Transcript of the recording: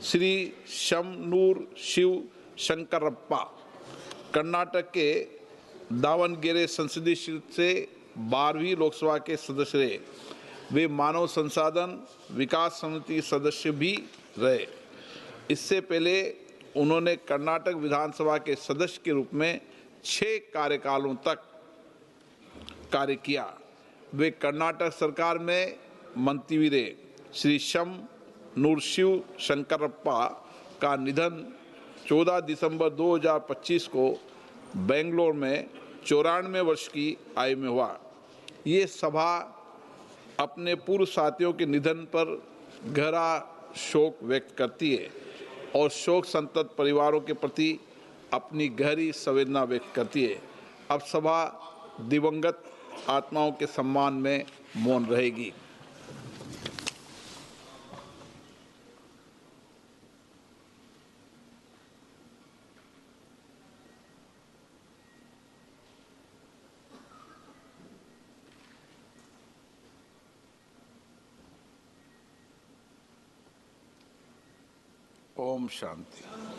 श्री शमनूर शिव शंकरप्पा कर्नाटक के दावणगेरे संसदीय क्षेत्र से 12वीं लोकसभा के सदस्य रहे। वे मानव संसाधन विकास समिति सदस्य भी रहे। इससे पहले उन्होंने कर्नाटक विधानसभा के सदस्य के रूप में 6 कार्यकालों तक कार्य किया। वे कर्नाटक सरकार में मंत्री भी रहे। श्री शमनूर शिव शंकरप्पा का निधन 14 दिसंबर 2025 को बेंगलोर में 94 वर्ष की आयु में हुआ। ये सभा अपने पूर्व साथियों के निधन पर गहरा शोक व्यक्त करती है और शोक संतप्त परिवारों के प्रति अपनी गहरी संवेदना व्यक्त करती है। अब सभा दिवंगत आत्माओं के सम्मान में मौन रहेगी। ओम शांति।